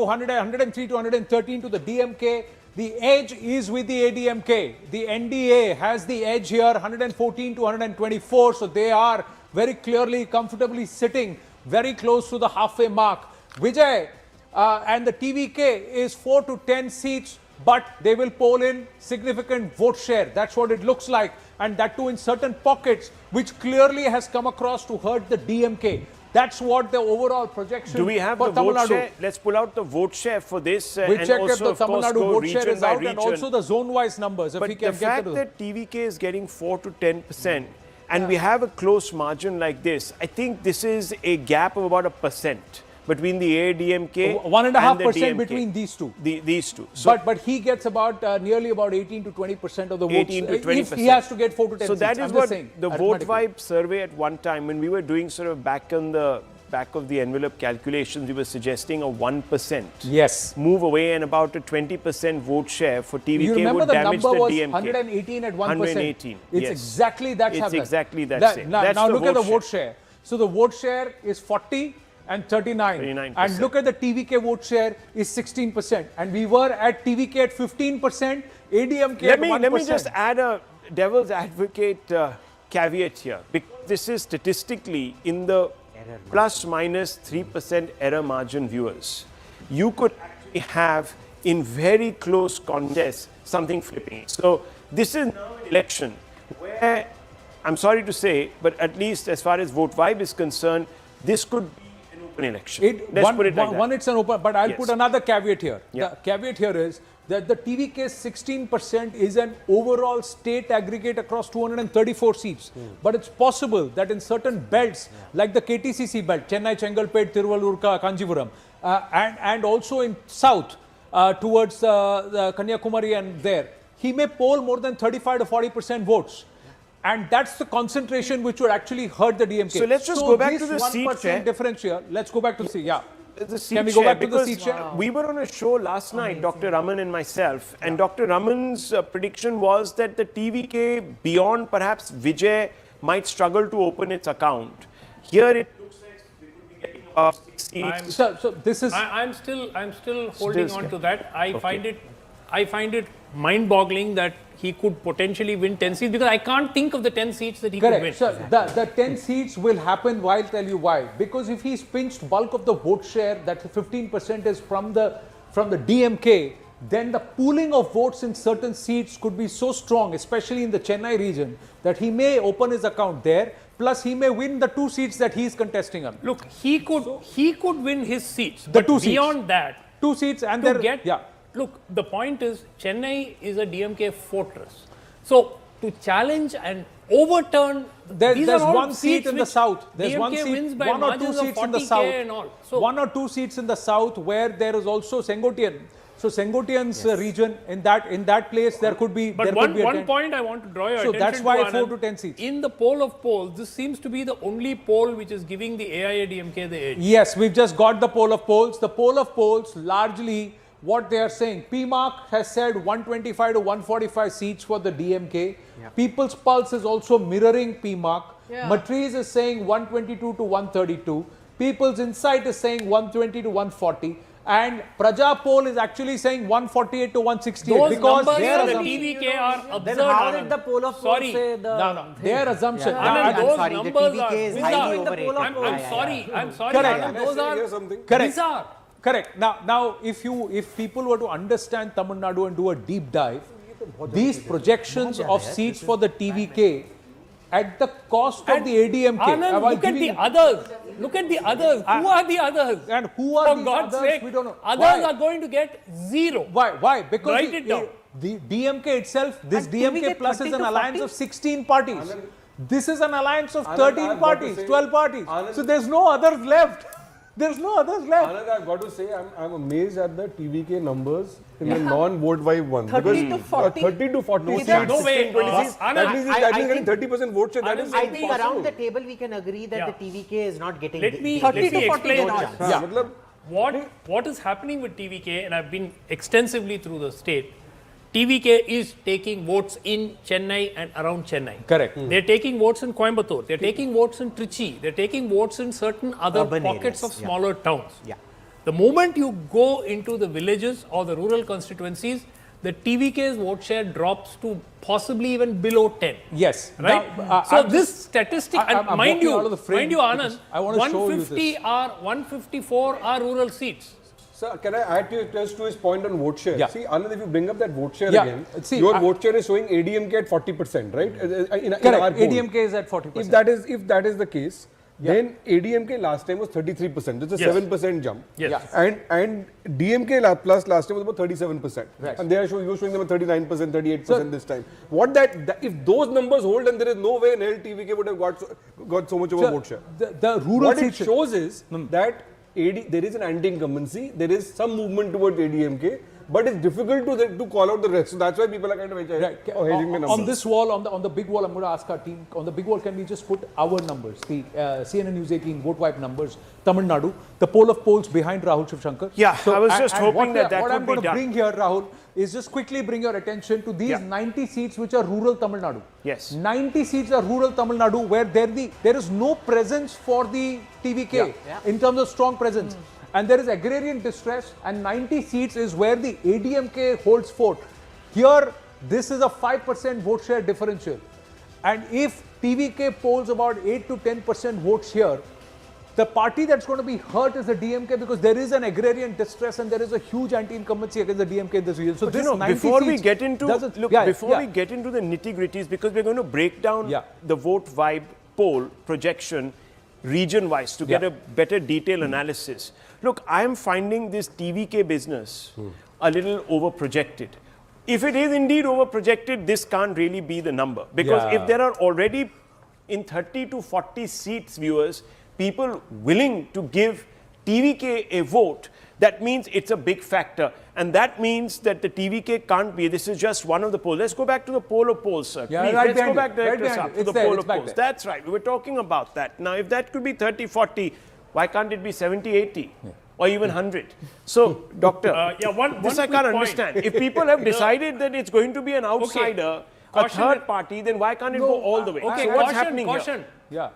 103 to 113 to the DMK. The edge is with the AIADMK. The NDA has the edge here, 114 to 124. So they are very clearly, comfortably sitting very close to the halfway mark. Vijay and the TVK is 4 to 10 seats, but they will poll in significant vote share. That's what it looks like. And that too in certain pockets, which clearly has come across to hurt the DMK. That's what the overall projection. Do we have the vote share? Let's pull out the vote share for this. We check if the Tamil Nadu vote share is out and also the zone-wise numbers. But the fact that TVK is getting 4 to 10% and we have a close margin like this, I think this is a gap of about 1% between the AIADMK 1.5% between these two. These two. So but he gets about nearly about 18 to 20% of the votes. 18 to 20%. If he has to get 4 to 10 so seats. that is what the Vote Vibe survey at one time, when we were doing sort of back of the envelope calculations, we were suggesting a 1% move away and about a 20% vote share for TVK would damage the DMK. 118 at 1%. 118. It's exactly that. It's exactly that. Now look at the vote share. So the vote share is 40 and 39%. And look at the TVK vote share is 16%. And we were at TVK at 15%, AIADMK at 1%. Let me just add a devil's advocate caveat here. Because this is statistically in the plus minus 3% error margin viewers. You could actually have in very close contests something flipping. So this is now an election where, I'm sorry to say, but at least as far as Vote Vibe is concerned, this could be an open election. Let's put it like that. One, it's an open, but I'll put another caveat here. The caveat here is that the TVK's 16% is an overall state aggregate across 234 seats. But it's possible that in certain belts, like the KTCC belt, Chennai, Chengalpet, Tiruvallur, Kanjipuram, and also in south towards the Kanyakumari and there, he may poll more than 35 to 40% votes. And that's the concentration which would actually hurt the DMK. So let's just go back to the seat share. Difference here. Let's go back to the seat. The seat Can we go back to the seat share? We were on a show last night, Dr. Raman and myself, and Dr. Raman's prediction was that the TVK, beyond perhaps Vijay, might struggle to open its account. Here it looks like we could be getting about 6 seats. So this is. I'm still holding on to that. I find it mind-boggling that he could potentially win 10 seats because I can't think of the 10 seats that he could win. So the 10 seats will happen. I'll tell you why. Because if he's pinched bulk of the vote share, that 15% is from the DMK, then the pooling of votes in certain seats could be so strong, especially in the Chennai region, that he may open his account there. Plus, he may win the 2 seats that he's contesting on. Look, he could win his seats. The 2 seats. Beyond that, 2 seats and Look, the point is, Chennai is a DMK fortress. So, to challenge and overturn... There's one seat in the south. There's one seat, 1 or 2 seats in the south. So 1 or 2 seats in the south where there is also Sengotian. So Sengotian's region, in that place, there could be... But one point I want to draw your attention to. So that's why 4 to 10 seats. In the poll of polls, this seems to be the only poll which is giving the AIADMK the edge. Yes, we've just got the poll of polls. The poll of polls largely... What they are saying, PMark has said 125 to 145 seats for the DMK. People's Pulse is also mirroring PMark. Matriz is saying 122 to 132. People's Insight is saying 120 to 140. And Praja Poll is actually saying 148 to 168. Those because numbers for the TVK are absurd. Then how did the poll of polls say the... No, their assumption. Those sorry, the numbers TVK is highly overrated. I'm sorry. Correct. Those are bizarre. Correct. Now, if people were to understand Tamil Nadu and do a deep dive, these projections of seats for the TVK at the cost of the AIADMK. Anand, look at the others. Look at the others. Who are the others? And who are the God's others? sake, We don't know. Others are going to get 0. Why? Because Write it down. The DMK itself, this DMK plus is an alliance of 16 parties. This is an alliance of 13 parties, 12 parties. So there's no others left. There's no others left. Anand, I've got to say, I'm amazed at the TVK numbers in the non-vote vibe one. 30 to 40. 30 to 40 seats. No way. 20 seats. That means getting 30% vote share. That is I think around the table we can agree that the TVK is not getting 30 to 40 not. What is happening with TVK, and I've been extensively through the state, TVK is taking votes in Chennai and around Chennai. Correct. They're taking votes in Coimbatore. They're taking votes in Trichy. They're taking votes in certain other pockets of smaller towns. The moment you go into the villages or the rural constituencies, the TVK's vote share drops to possibly even below 10. Yes. Right? Now, So this statistic, and I'm mind walking you, out of the frame Anand, because I want to show you 150 this. are 154 are rural seats. Sir, can I add just to his point on vote share? Yeah. See, Anand, if you bring up that vote share Yeah. again, See, your vote share is showing ADMK at 40%, right? In our Correct. poll. ADMK is at 40%. If that is the case, then ADMK last time was 33%. It's a Yes. 7% jump. Yes. And DMK plus last time was about 37%. Right. And they are you're showing them a 39%, 38% this time. If those numbers hold, then there is no way TVK would have got so much of a vote share. The rural What it seats. shows is that there is an anti-incumbency, there is some movement towards ADMK, but it's difficult to call out the rest. So that's why people are kind of hedging the numbers. On this wall, on the big wall, I'm going to ask our team, on the big wall, can we just put our numbers, the CNN News 18 vote wipe numbers, Tamil Nadu, the poll of polls behind Rahul Shivshankar. Yeah, I was just hoping that what would I'm be going to done. bring here, Rahul, is just quickly bring your attention to these 90 seats which are rural Tamil Nadu. Yes. 90 seats are rural Tamil Nadu where there is no presence for the TVK in terms of strong presence. And there is agrarian distress, and 90 seats is where the ADMK holds fort. Here, this is a 5% vote share differential. And if TVK polls about 8 to 10% votes here, the party that's going to be hurt is the DMK because there is an agrarian distress and there is a huge anti-incumbency against the DMK in this region. So But this 90 before we seats get into doesn't- we get into the nitty-gritties, because we're going to break down the vote vibe poll projection region-wise to get a better detailed analysis. Look, I am finding this TVK business a little over-projected. If it is indeed over-projected, this can't really be the number. Because if there are already in 30 to 40 seats, viewers, people willing to give TVK a vote, that means it's a big factor. And that means that the TVK can't be. This is just one of the polls. Let's go back to the poll of polls, sir. Yeah, Please, right let's go behind back you. directors Right behind up you. to It's the there, poll it's of back polls. there. That's right. We were talking about that. Now, if that could be 30, 40, why can't it be 70, 80? Or even 100. So, Doctor, this I can't understand. If people have decided that it's going to be an outsider, a third party, then why can't it go all the way? Okay, So what's happening here? caution. Yeah.